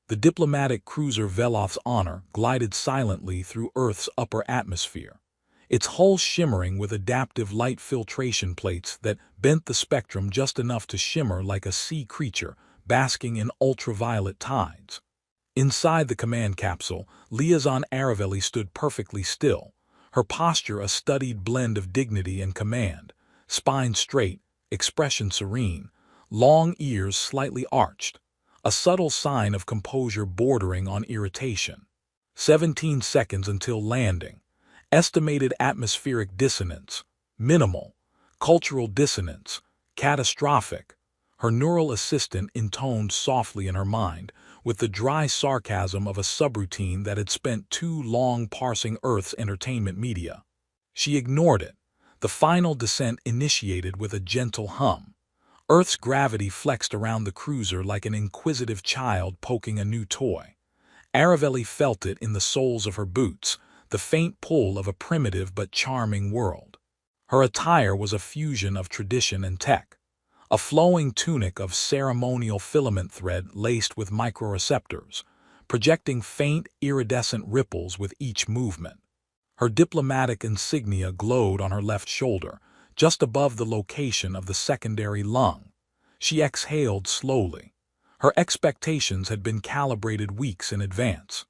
The diplomatic cruiser Veloth's Honor glided silently through Earth's upper atmosphere, its hull shimmering with adaptive light filtration plates that bent the spectrum just enough to shimmer like a sea creature basking in ultraviolet tides. Inside the command capsule, Liaison Aravelli stood perfectly still, her posture a studied blend of dignity and command, spine straight, expression serene, long ears slightly arched, a subtle sign of composure bordering on irritation. 17 seconds until landing. Estimated atmospheric dissonance, minimal. Cultural dissonance, catastrophic. Her neural assistant intoned softly in her mind, with the dry sarcasm of a subroutine that had spent too long parsing Earth's entertainment media. She ignored it. The final descent initiated with a gentle hum. Earth's gravity flexed around the cruiser like an inquisitive child poking a new toy. Aravelli felt it in the soles of her boots, the faint pull of a primitive but charming world. Her attire was a fusion of tradition and tech. A flowing tunic of ceremonial filament thread laced with microreceptors, projecting faint, iridescent ripples with each movement. Her diplomatic insignia glowed on her left shoulder, just above the location of the secondary lung. She exhaled slowly. Her expectations had been calibrated weeks in advance.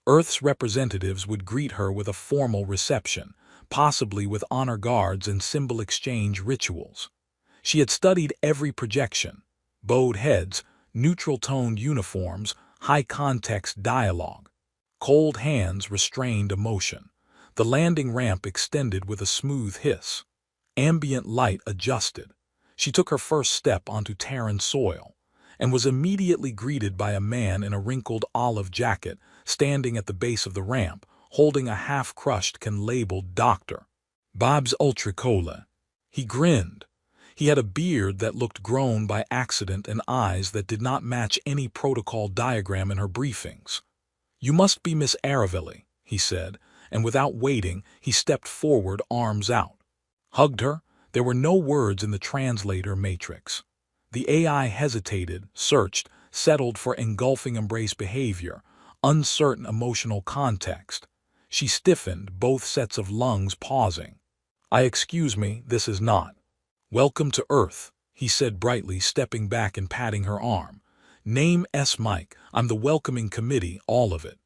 Earth's representatives would greet her with a formal reception, possibly with honor guards and symbol exchange rituals. She had studied every projection: bowed heads, neutral-toned uniforms, high-context dialogue. Cold hands restrained emotion. The landing ramp extended with a smooth hiss. Ambient light adjusted. She took her first step onto Terran soil, and was immediately greeted by a man in a wrinkled olive jacket standing at the base of the ramp, holding a half-crushed can labeled Doctor Bob's Ultracola. He grinned. He had a beard that looked grown by accident and eyes that did not match any protocol diagram in her briefings. "You must be Miss Aravelli," he said, and without waiting, he stepped forward, arms out. Hugged her. There were no words in the translator matrix. The AI hesitated, searched, settled for engulfing embrace behavior, uncertain emotional context. She stiffened, both sets of lungs pausing. Excuse me, this is not." "Welcome to Earth," he said brightly, stepping back and patting her arm. "Name S. Mike. I'm the welcoming committee, all of it."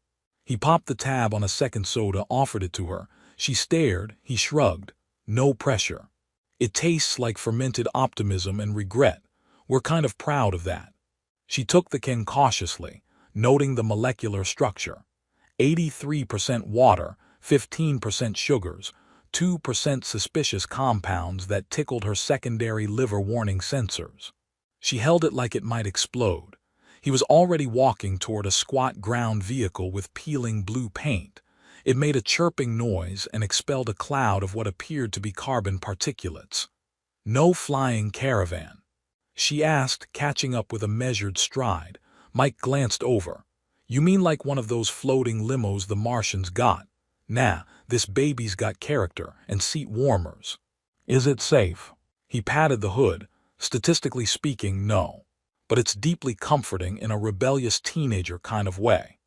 He popped the tab on a second soda, offered it to her. She stared, he shrugged. "No pressure. It tastes like fermented optimism and regret. We're kind of proud of that." She took the can cautiously, noting the molecular structure. 83% water, 15% sugars, 2% suspicious compounds that tickled her secondary liver warning sensors. She held it like it might explode. He was already walking toward a squat ground vehicle with peeling blue paint. It made a chirping noise and expelled a cloud of what appeared to be carbon particulates. "No flying caravan?" she asked, catching up with a measured stride. Mike glanced over. "You mean like one of those floating limos the Martians got? Nah, this baby's got character and seat warmers." "Is it safe?" He patted the hood. "Statistically speaking, no. But it's deeply comforting in a rebellious teenager kind of way."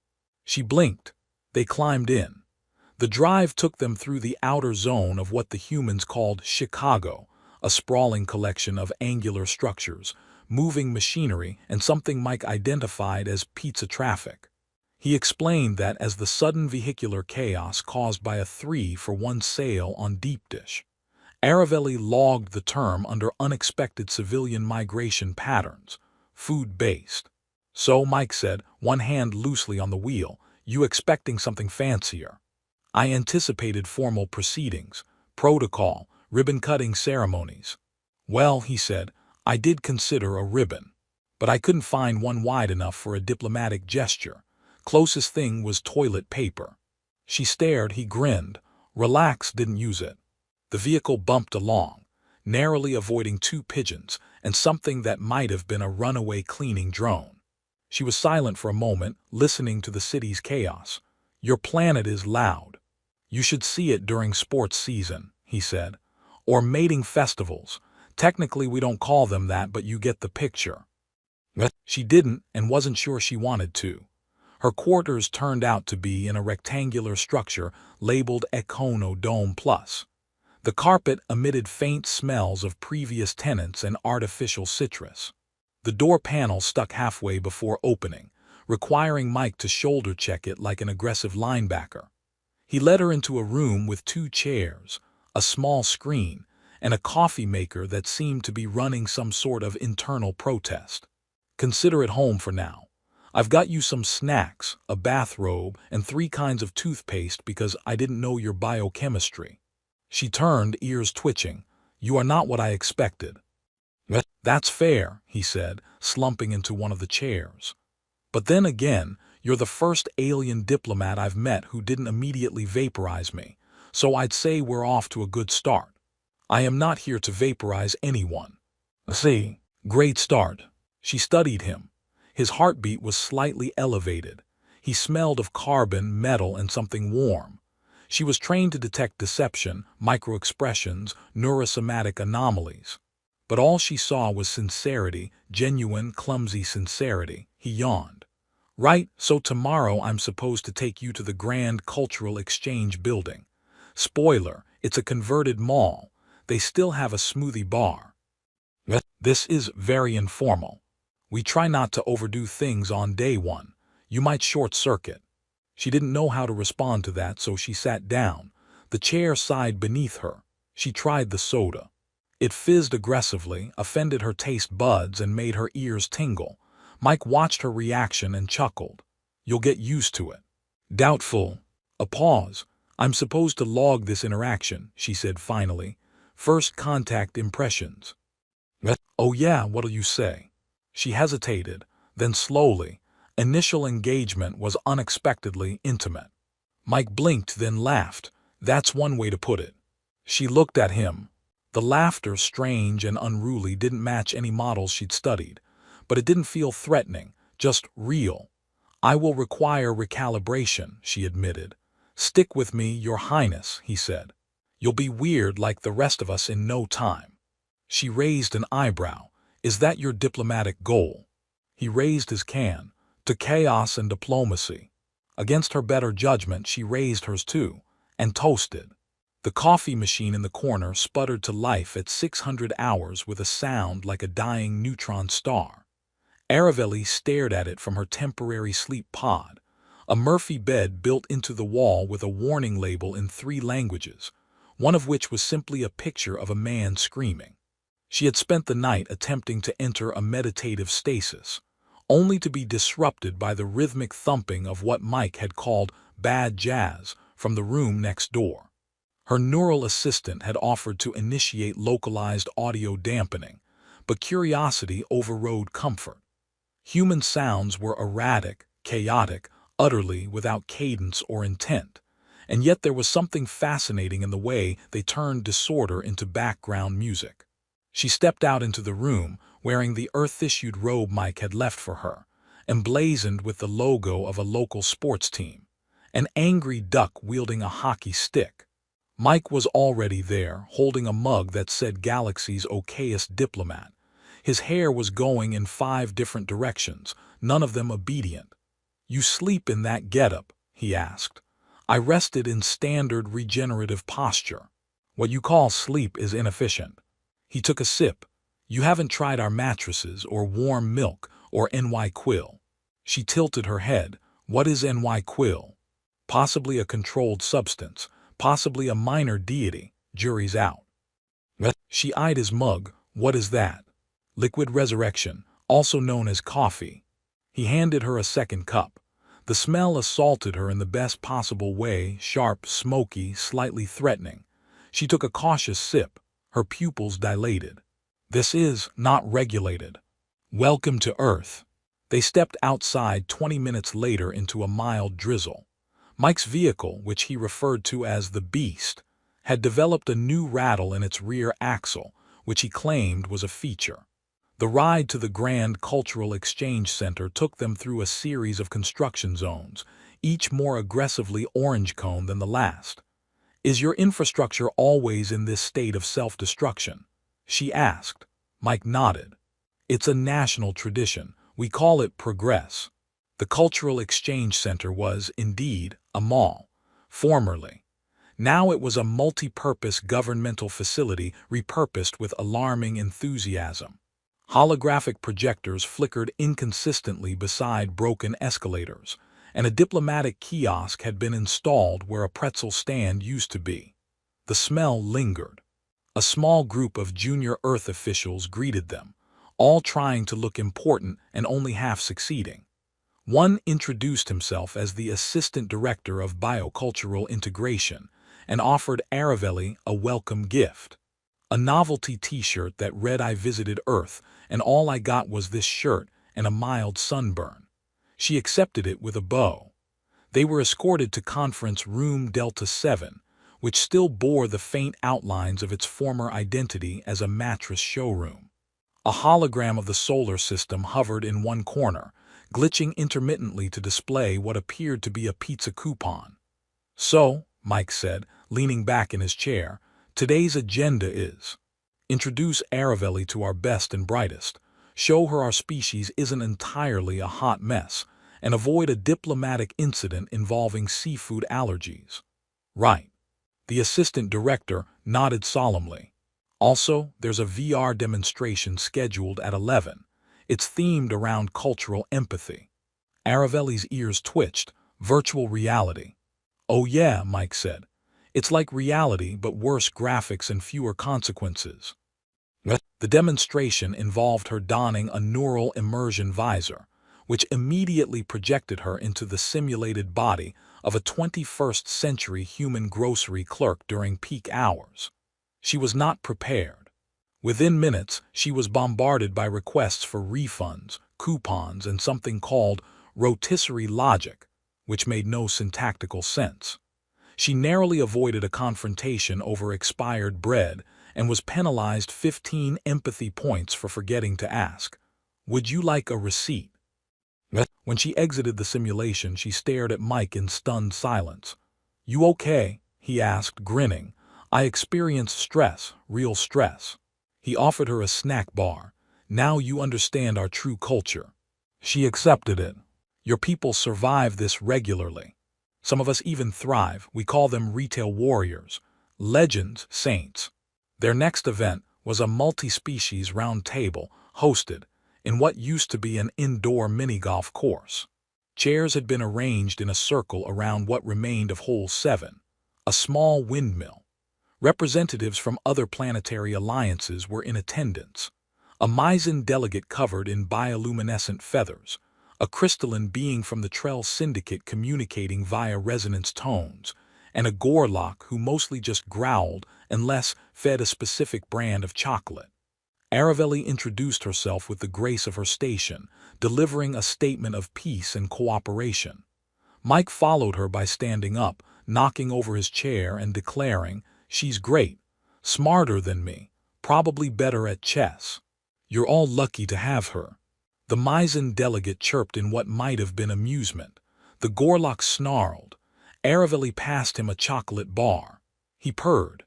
She blinked. They climbed in. The drive took them through the outer zone of what the humans called Chicago, a sprawling collection of angular structures, moving machinery, and something Mike identified as pizza traffic. He explained that as the sudden vehicular chaos caused by a 3-for-1 sale on deep dish. Aravelli logged the term under unexpected civilian migration patterns, food-based. "So," Mike said, one hand loosely on the wheel, "you expecting something fancier?" "I anticipated formal proceedings, protocol, ribbon-cutting ceremonies." "Well," he said, "I did consider a ribbon. But I couldn't find one wide enough for a diplomatic gesture. Closest thing was toilet paper." She stared, he grinned. "Relax, didn't use it." The vehicle bumped along, narrowly avoiding 2 pigeons and something that might have been a runaway cleaning drone. She was silent for a moment, listening to the city's chaos. "Your planet is loud. You should see it during sports season," he said. "Or mating festivals. Technically we don't call them that, but you get the picture." She didn't and wasn't sure she wanted to. Her quarters turned out to be in a rectangular structure labeled Econo Dome Plus. The carpet emitted faint smells of previous tenants and artificial citrus. The door panel stuck halfway before opening, requiring Mike to shoulder check it like an aggressive linebacker. He led her into a room with 2 chairs, a small screen, and a coffee maker that seemed to be running some sort of internal protest. "Consider it home for now. I've got you some snacks, a bathrobe, and 3 kinds of toothpaste because I didn't know your biochemistry." She turned, ears twitching. "You are not what I expected." "That's fair," he said, slumping into one of the chairs. "But then again, you're the first alien diplomat I've met who didn't immediately vaporize me, so I'd say we're off to a good start." "I am not here to vaporize anyone." "See, great start." She studied him. His heartbeat was slightly elevated. He smelled of carbon, metal, and something warm. She was trained to detect deception, microexpressions, neurosomatic anomalies. But all she saw was sincerity, genuine, clumsy sincerity. He yawned. "Right, so tomorrow I'm supposed to take you to the Grand Cultural Exchange building. Spoiler, it's a converted mall. They still have a smoothie bar." "This is very informal. We try not to overdo things on day one. You might short-circuit." She didn't know how to respond to that, so she sat down. The chair sighed beneath her. She tried the soda. It fizzed aggressively, offended her taste buds, and made her ears tingle. Mike watched her reaction and chuckled. "You'll get used to it." Doubtful. A pause. "I'm supposed to log this interaction," she said finally. "First contact impressions." "Oh yeah, what'll you say?" She hesitated, then slowly. Initial engagement was unexpectedly intimate. Mike blinked, then laughed. "That's one way to put it." She looked at him. The laughter, strange and unruly, didn't match any models she'd studied. But it didn't feel threatening, just real. "I will require recalibration," she admitted. "Stick with me, Your Highness," he said. "You'll be weird like the rest of us in no time." She raised an eyebrow. "Is that your diplomatic goal?" He raised his can. "To chaos and diplomacy." Against her better judgment, she raised hers too, and toasted. The coffee machine in the corner sputtered to life at 600 hours with a sound like a dying neutron star. Aravelli stared at it from her temporary sleep pod. A Murphy bed built into the wall with a warning label in 3 languages, one of which was simply a picture of a man screaming. She had spent the night attempting to enter a meditative stasis, only to be disrupted by the rhythmic thumping of what Mike had called bad jazz from the room next door. Her neural assistant had offered to initiate localized audio dampening, but curiosity overrode comfort. Human sounds were erratic, chaotic, utterly without cadence or intent, and yet there was something fascinating in the way they turned disorder into background music. She stepped out into the room, wearing the earth-issued robe Mike had left for her, emblazoned with the logo of a local sports team, an angry duck wielding a hockey stick. Mike was already there, holding a mug that said Galaxy's okayest diplomat. His hair was going in 5 different directions, none of them obedient. "You sleep in that getup?" he asked. "I rested in standard regenerative posture. What you call sleep is inefficient." He took a sip. "You haven't tried our mattresses, or warm milk, or NyQuil." She tilted her head. "What is NyQuil?" "Possibly a controlled substance, possibly a minor deity, jury's out." She eyed his mug. "What is that?" "Liquid resurrection, also known as coffee." He handed her a second cup. The smell assaulted her in the best possible way, sharp, smoky, slightly threatening. She took a cautious sip. Her pupils dilated. "This is not regulated. Welcome to Earth." They stepped outside 20 minutes later into a mild drizzle. Mike's vehicle, which he referred to as the Beast, had developed a new rattle in its rear axle, which he claimed was a feature. The ride to the Grand Cultural Exchange Center took them through a series of construction zones, each more aggressively orange-coned than the last. "Is your infrastructure always in this state of self-destruction?" she asked. Mike nodded. "It's a national tradition. We call it progress." The Cultural Exchange Center was, indeed, a mall, formerly. Now it was a multi-purpose governmental facility repurposed with alarming enthusiasm. Holographic projectors flickered inconsistently beside broken escalators, and a diplomatic kiosk had been installed where a pretzel stand used to be. The smell lingered. A small group of junior Earth officials greeted them, all trying to look important and only half succeeding. One introduced himself as the Assistant Director of Biocultural Integration and offered Aravelli a welcome gift. A novelty t-shirt that read "I visited Earth, and all I got was this shirt and a mild sunburn." She accepted it with a bow. They were escorted to Conference Room Delta 7, which still bore the faint outlines of its former identity as a mattress showroom. A hologram of the solar system hovered in one corner, glitching intermittently to display what appeared to be a pizza coupon. "So," Mike said, leaning back in his chair, "today's agenda is introduce Aravelli to our best and brightest, show her our species isn't entirely a hot mess, and avoid a diplomatic incident involving seafood allergies." "Right." The assistant director nodded solemnly. "Also, there's a VR demonstration scheduled at 11. It's themed around cultural empathy." Aravelli's ears twitched. "Virtual reality." "Oh yeah," Mike said. "It's like reality, but worse graphics and fewer consequences." The demonstration involved her donning a neural immersion visor, which immediately projected her into the simulated body of a 21st-century human grocery clerk during peak hours. She was not prepared. Within minutes, she was bombarded by requests for refunds, coupons, and something called rotisserie logic, which made no syntactical sense. She narrowly avoided a confrontation over expired bread and was penalized 15 empathy points for forgetting to ask, "Would you like a receipt?" When she exited the simulation, she stared at Mike in stunned silence. "You okay?" he asked, grinning. "I experienced stress, real stress." He offered her a snack bar. "Now you understand our true culture." She accepted it. "Your people survive this regularly. Some of us even thrive. We call them retail warriors, legends, saints." Their next event was a multi-species round table hosted in what used to be an indoor mini-golf course. Chairs had been arranged in a circle around what remained of Hole 7, a small windmill. Representatives from other planetary alliances were in attendance. A Myzon delegate covered in bioluminescent feathers, a crystalline being from the Trell Syndicate communicating via resonance tones, and a Gorlock who mostly just growled unless fed a specific brand of chocolate. Aravelli introduced herself with the grace of her station, delivering a statement of peace and cooperation. Mike followed her by standing up, knocking over his chair and declaring, "She's great, smarter than me, probably better at chess. You're all lucky to have her." The Myzon delegate chirped in what might have been amusement. The Gorlock snarled. Aravelli passed him a chocolate bar. He purred.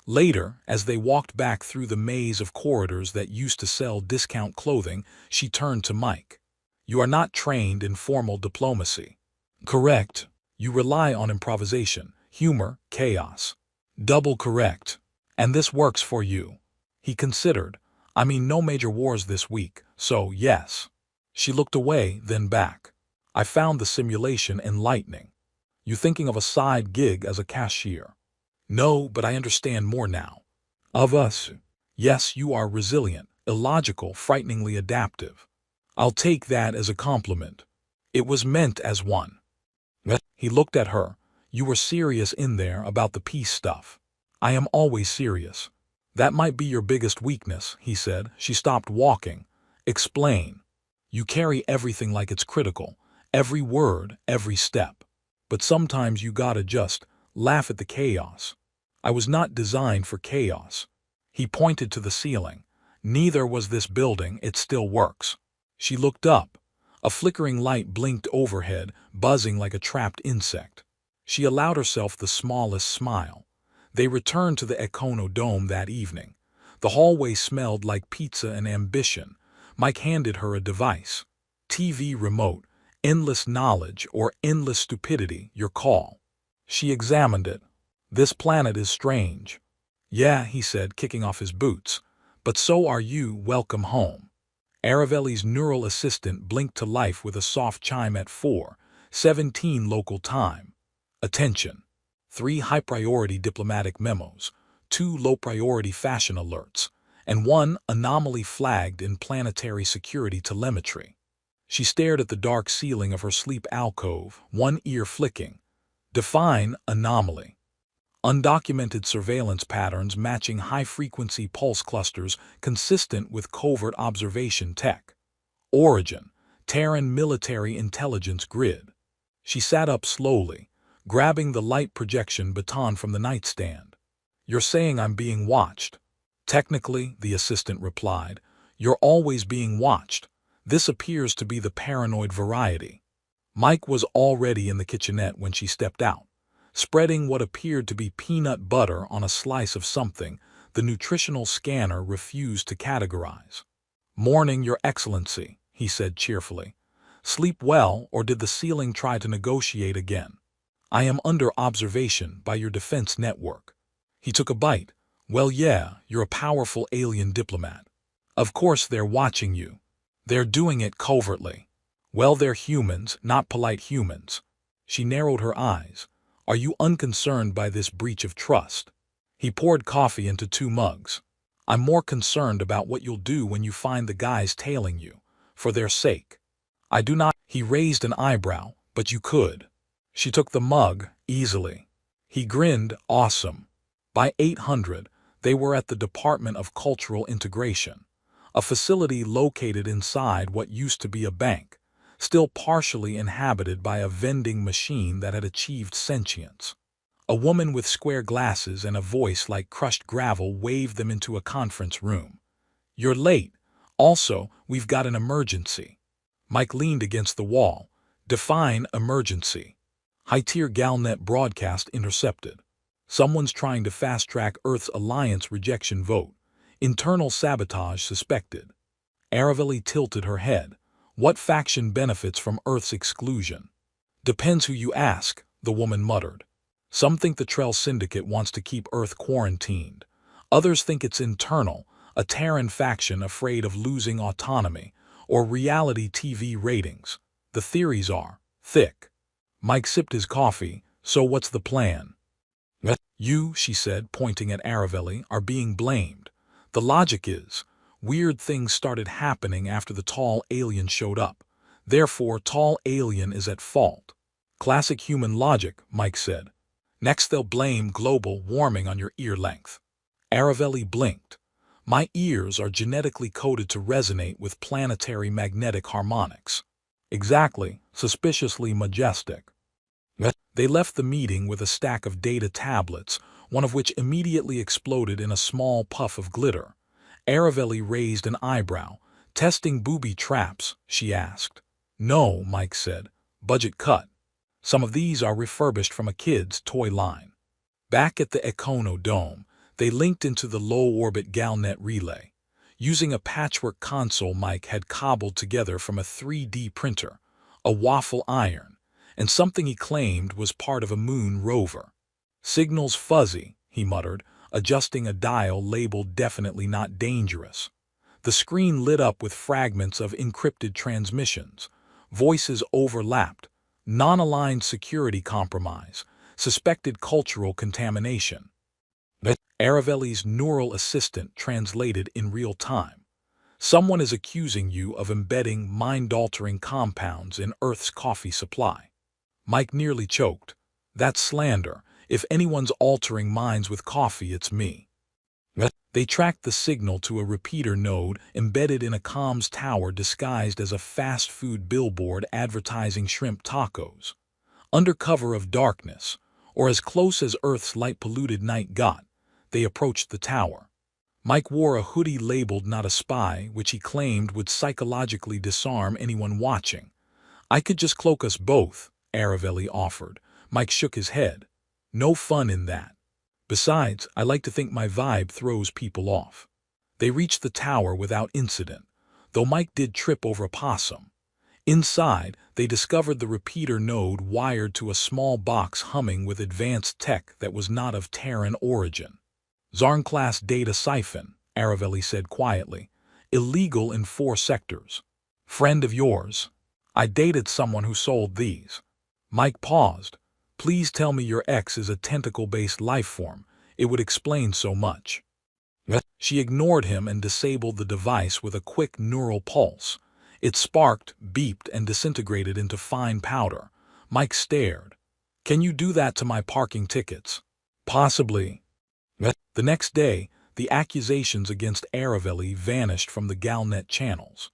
Later, as they walked back through the maze of corridors that used to sell discount clothing, she turned to Mike. "You are not trained in formal diplomacy." "Correct. You rely on improvisation, humor, chaos." "Double correct. And this works for you." He considered. "I mean, no major wars this week, so yes." She looked away, then back. "I found the simulation enlightening." "You thinking of a side gig as a cashier?" "No, but I understand more now." "Of us?" "Yes, you are resilient, illogical, frighteningly adaptive." "I'll take that as a compliment." "It was meant as one." He looked at her. "You were serious in there about the peace stuff." "I am always serious." "That might be your biggest weakness," he said. She stopped walking. "Explain." "You carry everything like it's critical, every word, every step. But sometimes you gotta just laugh at the chaos." "I was not designed for chaos." He pointed to the ceiling. "Neither was this building, it still works." She looked up. A flickering light blinked overhead, buzzing like a trapped insect. She allowed herself the smallest smile. They returned to the Econo Dome that evening. The hallway smelled like pizza and ambition. Mike handed her a device. TV remote, endless knowledge or endless stupidity, your call. She examined it. This planet is strange. Yeah, he said, kicking off his boots. But so are you. Welcome home. Aravelli's neural assistant blinked to life with a soft chime at 4:17 local time. Attention. 3 high-priority diplomatic memos, 2 low-priority fashion alerts, and 1 anomaly flagged in planetary security telemetry. She stared at the dark ceiling of her sleep alcove, one ear flicking. Define anomaly. Undocumented surveillance patterns matching high-frequency pulse clusters consistent with covert observation tech. Origin, Terran military intelligence grid. She sat up slowly, grabbing the light projection baton from the nightstand. You're saying I'm being watched? Technically, the assistant replied, you're always being watched. This appears to be the paranoid variety. Mike was already in the kitchenette when she stepped out, spreading what appeared to be peanut butter on a slice of something the nutritional scanner refused to categorize. Morning, Your Excellency, he said cheerfully. Sleep well, or did the ceiling try to negotiate again? I am under observation by your defense network. He took a bite. Well, yeah, you're a powerful alien diplomat. Of course they're watching you. They're doing it covertly. Well, they're humans, not polite humans. She narrowed her eyes. Are you unconcerned by this breach of trust? He poured coffee into 2 mugs. I'm more concerned about what you'll do when you find the guys tailing you, for their sake. I do not. He raised an eyebrow, but you could. She took the mug, easily. He grinned, awesome. By 800, they were at the Department of Cultural Integration, a facility located inside what used to be a bank, still partially inhabited by a vending machine that had achieved sentience. A woman with square glasses and a voice like crushed gravel waved them into a conference room. You're late. Also, we've got an emergency. Mike leaned against the wall. Define emergency. High-tier Galnet broadcast intercepted. Someone's trying to fast-track Earth's alliance rejection vote. Internal sabotage suspected. Aravelli tilted her head. What faction benefits from Earth's exclusion? Depends who you ask, the woman muttered. Some think the Trell Syndicate wants to keep Earth quarantined. Others think it's internal, a Terran faction afraid of losing autonomy, or reality TV ratings. The theories are thick. Mike sipped his coffee. So what's the plan? You, she said, pointing at Aravelli, are being blamed. The logic is, weird things started happening after the tall alien showed up. Therefore, tall alien is at fault. Classic human logic, Mike said. Next they'll blame global warming on your ear length. Aravelli blinked. My ears are genetically coded to resonate with planetary magnetic harmonics. Exactly, suspiciously majestic. They left the meeting with a stack of data tablets, one of which immediately exploded in a small puff of glitter. Aravelli raised an eyebrow. Testing booby traps, she asked. No, Mike said. Budget cut. Some of these are refurbished from a kid's toy line. Back at the Econo Dome, they linked into the low-orbit Galnet relay. Using a patchwork console Mike had cobbled together from a 3D printer, a waffle iron, and something he claimed was part of a moon rover. Signal's fuzzy, he muttered, adjusting a dial labeled definitely not dangerous. The screen lit up with fragments of encrypted transmissions. Voices overlapped. Non-aligned security compromise. Suspected cultural contamination. Aravelli's neural assistant translated in real time. Someone is accusing you of embedding mind-altering compounds in Earth's coffee supply. Mike nearly choked. That's slander. If anyone's altering minds with coffee, it's me. They tracked the signal to a repeater node embedded in a comms tower disguised as a fast food billboard advertising shrimp tacos. Under cover of darkness, or as close as Earth's light-polluted night got, they approached the tower. Mike wore a hoodie labeled Not a Spy, which he claimed would psychologically disarm anyone watching. I could just cloak us both, Aravelli offered. Mike shook his head. No fun in that. Besides, I like to think my vibe throws people off. They reached the tower without incident, though Mike did trip over a possum. Inside, they discovered the repeater node wired to a small box humming with advanced tech that was not of Terran origin. Zarn-class data siphon, Aravelli said quietly. Illegal in 4 sectors. Friend of yours? I dated someone who sold these. Mike paused. Please tell me your ex is a tentacle-based life form. It would explain so much. She ignored him and disabled the device with a quick neural pulse. It sparked, beeped, and disintegrated into fine powder. Mike stared. Can you do that to my parking tickets? Possibly. The next day, the accusations against Aravelli vanished from the Galnet channels.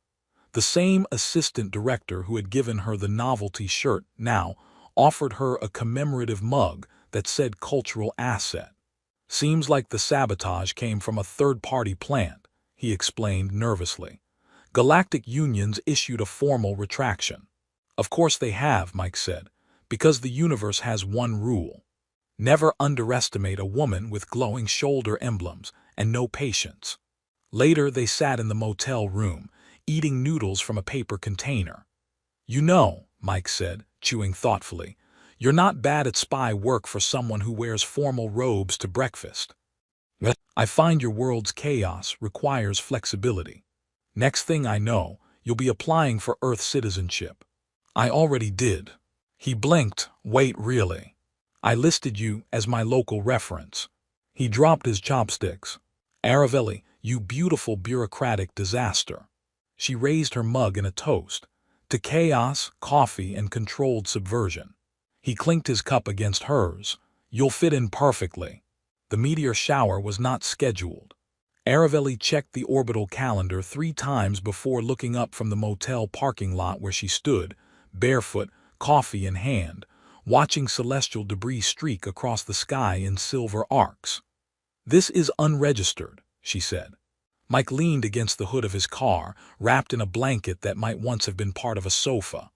The same assistant director who had given her the novelty shirt now offered her a commemorative mug that said cultural asset. Seems like the sabotage came from a third-party plant, he explained nervously. Galactic Unions issued a formal retraction. Of course they have, Mike said, because the universe has one rule. Never underestimate a woman with glowing shoulder emblems and no patience. Later they sat in the motel room, eating noodles from a paper container. You know, Mike said, chewing thoughtfully, you're not bad at spy work for someone who wears formal robes to breakfast. I find your world's chaos requires flexibility. Next thing I know, you'll be applying for Earth citizenship. I already did. He blinked. Wait, really? I listed you as my local reference. He dropped his chopsticks. Aravelli, you beautiful bureaucratic disaster. She raised her mug in a toast. To chaos, coffee, and controlled subversion. He clinked his cup against hers. You'll fit in perfectly. The meteor shower was not scheduled. Aravelli checked the orbital calendar 3 times before looking up from the motel parking lot where she stood, barefoot, coffee in hand, watching celestial debris streak across the sky in silver arcs. This is unregistered, she said. Mike leaned against the hood of his car, wrapped in a blanket that might once have been part of a sofa.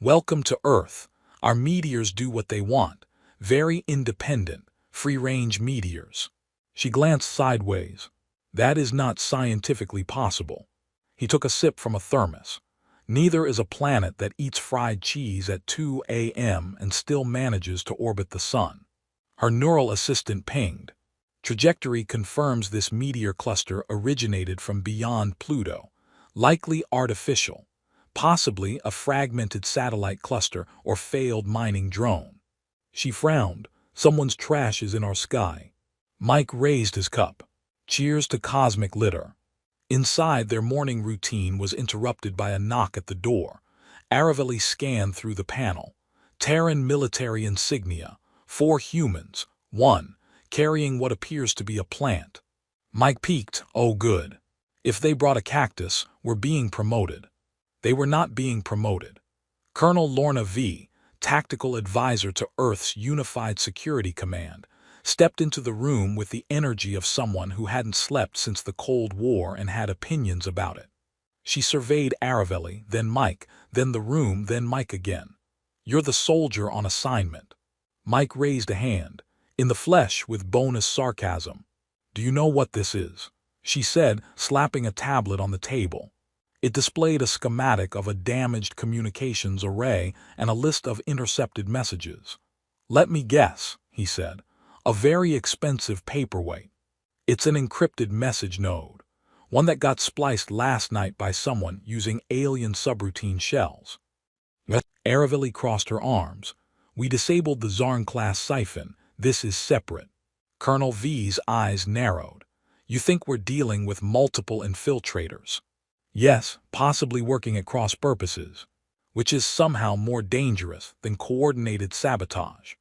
Welcome to Earth. Our meteors do what they want. Very independent, free-range meteors. She glanced sideways. That is not scientifically possible. He took a sip from a thermos. Neither is a planet that eats fried cheese at 2 a.m. and still manages to orbit the sun. Her neural assistant pinged. Trajectory confirms this meteor cluster originated from beyond Pluto, likely artificial, possibly a fragmented satellite cluster or failed mining drone. She frowned. Someone's trash is in our sky. Mike raised his cup. Cheers to cosmic litter. Inside, their morning routine was interrupted by a knock at the door. Aravelli scanned through the panel. Terran military insignia. 4 humans. 1. Carrying what appears to be a plant. Mike peeked. Oh good. If they brought a cactus, we're being promoted. They were not being promoted. Colonel Lorna V., tactical advisor to Earth's Unified Security Command, stepped into the room with the energy of someone who hadn't slept since the Cold War and had opinions about it. She surveyed Aravelli, then Mike, then the room, then Mike again. You're the soldier on assignment. Mike raised a hand, in the flesh with bonus sarcasm. Do you know what this is? She said, slapping a tablet on the table. It displayed a schematic of a damaged communications array and a list of intercepted messages. Let me guess, he said. A very expensive paperweight. It's an encrypted message node, one that got spliced last night by someone using alien subroutine shells. Aravelli crossed her arms. We disabled the Zarn-class siphon. This is separate. Colonel V's eyes narrowed. You think we're dealing with multiple infiltrators? Yes, possibly working at cross purposes, which is somehow more dangerous than coordinated sabotage.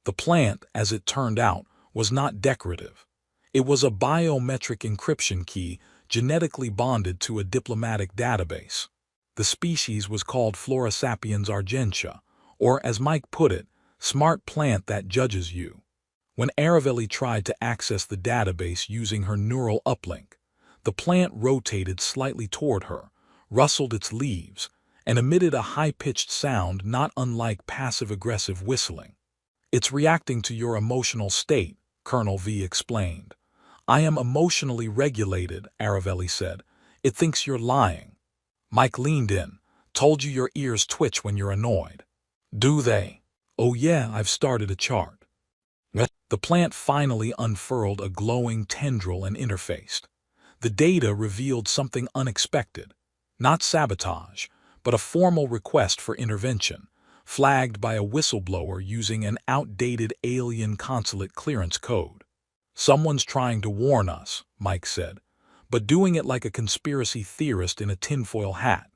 The plant, as it turned out, was not decorative. It was a biometric encryption key genetically bonded to a diplomatic database. The species was called Flora sapiens argentia, or as Mike put it, smart plant that judges you. When Aravelli tried to access the database using her neural uplink, the plant rotated slightly toward her, rustled its leaves, and emitted a high-pitched sound not unlike passive-aggressive whistling. It's reacting to your emotional state, Colonel V explained. I am emotionally regulated, Aravelli said. It thinks you're lying. Mike leaned in. Told you your ears twitch when you're annoyed. Do they? Oh yeah, I've started a chart. The plant finally unfurled a glowing tendril and interfaced. The data revealed something unexpected. Not sabotage, but a formal request for intervention, flagged by a whistleblower using an outdated alien consulate clearance code. Someone's trying to warn us, Mike said, but doing it like a conspiracy theorist in a tinfoil hat.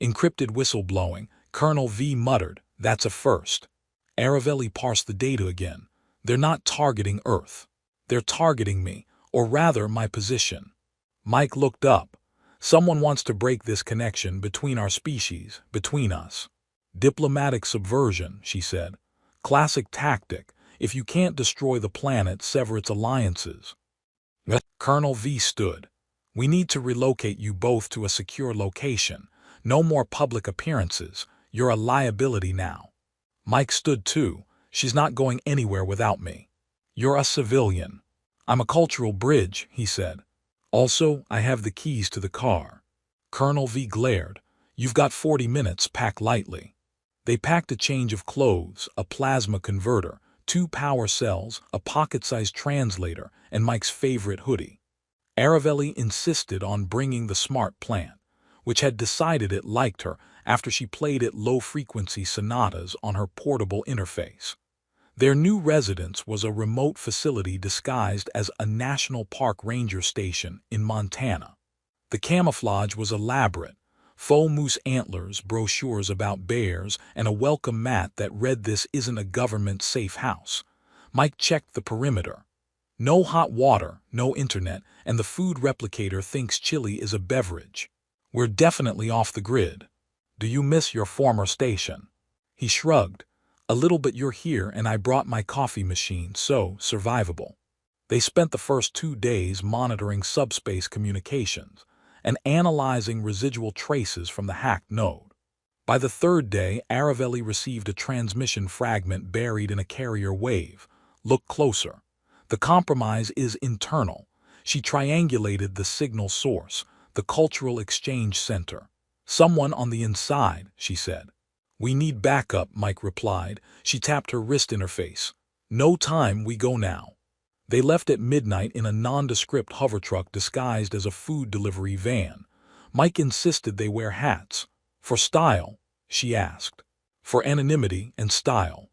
Encrypted whistleblowing, Colonel V muttered, that's a first. Aravelli parsed the data again. They're not targeting Earth. They're targeting me, or rather my position. Mike looked up. Someone wants to break this connection between our species, between us. Diplomatic subversion, she said. Classic tactic. If you can't destroy the planet, sever its alliances. Colonel V stood. We need to relocate you both to a secure location. No more public appearances. You're a liability now. Mike stood too. She's not going anywhere without me. You're a civilian. I'm a cultural bridge, he said. Also, I have the keys to the car. Colonel V glared. You've got 40 minutes, pack lightly. They packed a change of clothes, a plasma converter, 2 power cells, a pocket-sized translator, and Mike's favorite hoodie. Aravelli insisted on bringing the smart plant, which had decided it liked her after she played it low-frequency sonatas on her portable interface. Their new residence was a remote facility disguised as a National Park Ranger station in Montana. The camouflage was elaborate: faux moose antlers, brochures about bears, and a welcome mat that read "This isn't a government-safe house." Mike checked the perimeter. No hot water, no internet, and the food replicator thinks chili is a beverage. We're definitely off the grid. Do you miss your former station? He shrugged. A little, but you're here and I brought my coffee machine, so survivable. They spent the first 2 days monitoring subspace communications and analyzing residual traces from the hacked node. By the 3rd day, Aravelli received a transmission fragment buried in a carrier wave. Look closer. The compromise is internal. She triangulated the signal source, the Cultural Exchange Center. Someone on the inside, she said. We need backup, Mike replied. She tapped her wrist interface. No time, we go now. They left at midnight in a nondescript hovertruck disguised as a food delivery van. Mike insisted they wear hats. For style, she asked. For anonymity and style.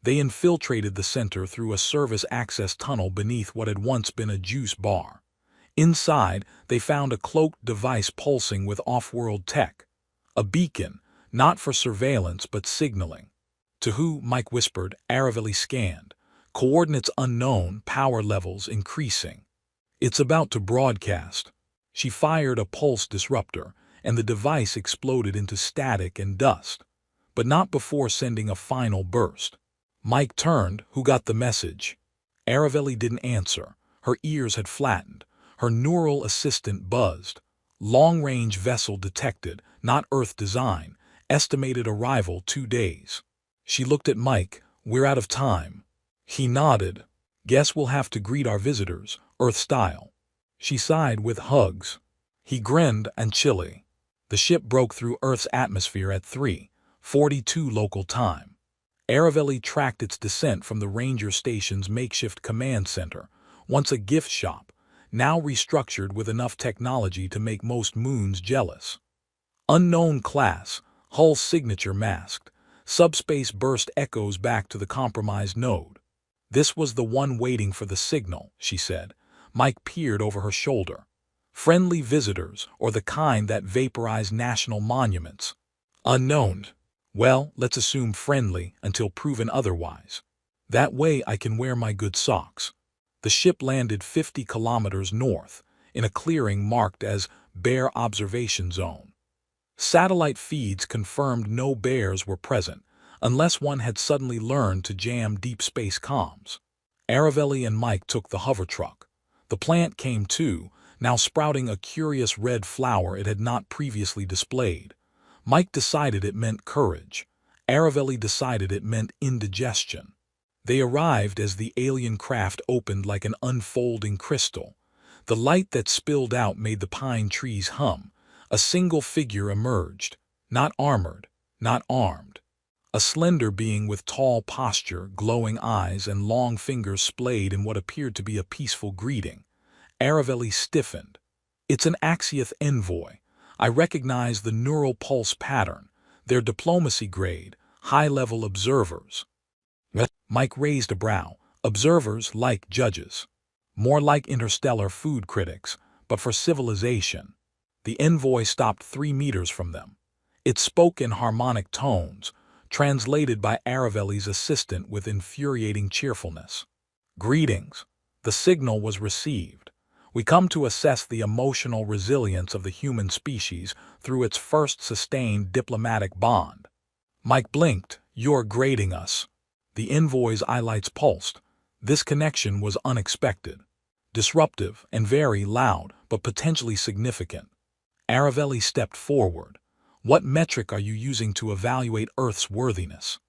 They infiltrated the center through a service access tunnel beneath what had once been a juice bar. Inside, they found a cloaked device pulsing with off-world tech. A beacon, not for surveillance but signaling. To who, Mike whispered. Aravelli scanned. Coordinates unknown, power levels increasing. It's about to broadcast. She fired a pulse disruptor, and the device exploded into static and dust. But not before sending a final burst. Mike turned. Who got the message? Aravelli didn't answer. Her ears had flattened. Her neural assistant buzzed. Long-range vessel detected, not Earth design. Estimated arrival 2 days. She looked at Mike. We're out of time. He nodded. Guess we'll have to greet our visitors, Earth style. She sighed with hugs. He grinned and chilly. The ship broke through Earth's atmosphere at 3:42 local time. Aravelli tracked its descent from the Ranger Station's makeshift command center, once a gift shop, now restructured with enough technology to make most moons jealous. Unknown class, hull signature masked, subspace burst echoes back to the compromised node. This was the one waiting for the signal, she said. Mike peered over her shoulder. Friendly visitors, or the kind that vaporize national monuments. Unknown. Well, let's assume friendly until proven otherwise. That way I can wear my good socks. The ship landed 50 kilometers north, in a clearing marked as Bear Observation Zone. Satellite feeds confirmed no bears were present, unless one had suddenly learned to jam deep space comms. Aravelli and Mike took the hovertruck. The plant came too, now sprouting a curious red flower it had not previously displayed. Mike decided it meant courage. Aravelli decided it meant indigestion. They arrived as the alien craft opened like an unfolding crystal. The light that spilled out made the pine trees hum. A single figure emerged. Not armored, not armed. A slender being with tall posture, glowing eyes, and long fingers splayed in what appeared to be a peaceful greeting. Aravelli stiffened. It's an Axiath envoy. I recognize the neural pulse pattern. They're diplomacy grade, high-level observers. Mike raised a brow. Observers like judges. More like interstellar food critics, but for civilization. The envoy stopped 3 meters from them. It spoke in harmonic tones, translated by Aravelli's assistant with infuriating cheerfulness. Greetings. The signal was received. We come to assess the emotional resilience of the human species through its first sustained diplomatic bond. Mike blinked. You're grading us. The envoy's eyelights pulsed. This connection was unexpected, disruptive, and very loud, but potentially significant. Aravelli stepped forward. What metric are you using to evaluate Earth's worthiness?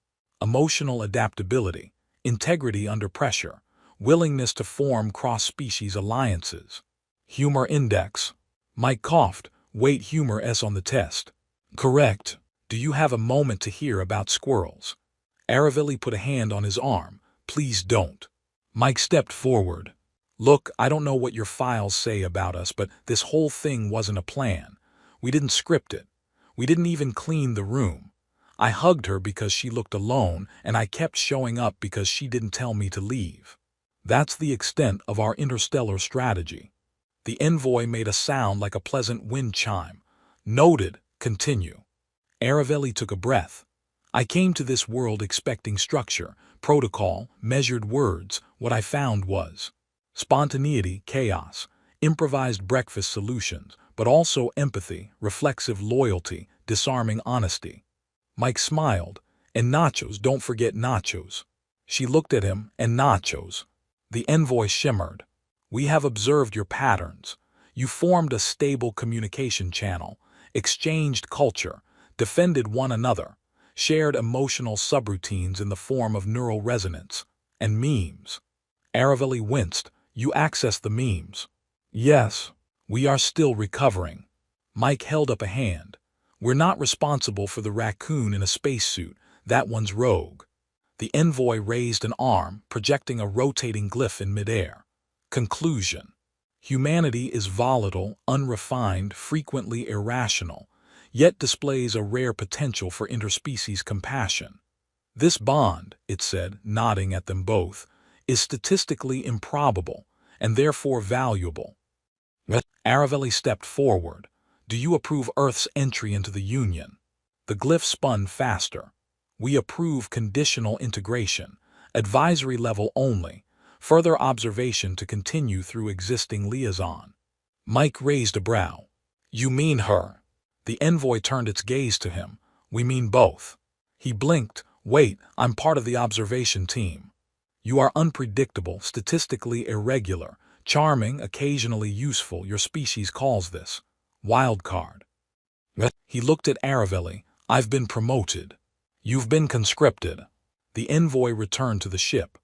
Emotional adaptability, integrity under pressure, willingness to form cross-species alliances. Humor index. Mike coughed. Weight humor S on the test. Correct. Do you have a moment to hear about squirrels? Aravelli put a hand on his arm. Please don't. Mike stepped forward. Look, I don't know what your files say about us, but this whole thing wasn't a plan. We didn't script it. We didn't even clean the room. I hugged her because she looked alone, and I kept showing up because she didn't tell me to leave. That's the extent of our interstellar strategy. The envoy made a sound like a pleasant wind chime. Noted. Continue. Aravelli took a breath. I came to this world expecting structure, protocol, measured words. What I found was spontaneity, chaos, improvised breakfast solutions, but also empathy, reflexive loyalty, disarming honesty. Mike smiled. And nachos, don't forget nachos. She looked at him. And nachos. The envoy shimmered. We have observed your patterns. You formed a stable communication channel, exchanged culture, defended one another, shared emotional subroutines in the form of neural resonance, and memes. Aravelli winced. You accessed the memes. Yes. We are still recovering. Mike held up a hand. We're not responsible for the raccoon in a spacesuit. That one's rogue. The envoy raised an arm, projecting a rotating glyph in midair. Conclusion. Humanity is volatile, unrefined, frequently irrational, yet displays a rare potential for interspecies compassion. This bond, it said, nodding at them both, is statistically improbable, and therefore valuable. Aravelli stepped forward. Do you approve Earth's entry into the Union? The glyph spun faster. We approve conditional integration, advisory level only, further observation to continue through existing liaison. Mike raised a brow. You mean her? The envoy turned its gaze to him. We mean both. He blinked. Wait, I'm part of the observation team. You are unpredictable, statistically irregular, charming, occasionally useful. Your species calls this wild card. He looked at Aravelli. I've been promoted. You've been conscripted. The envoy returned to the ship.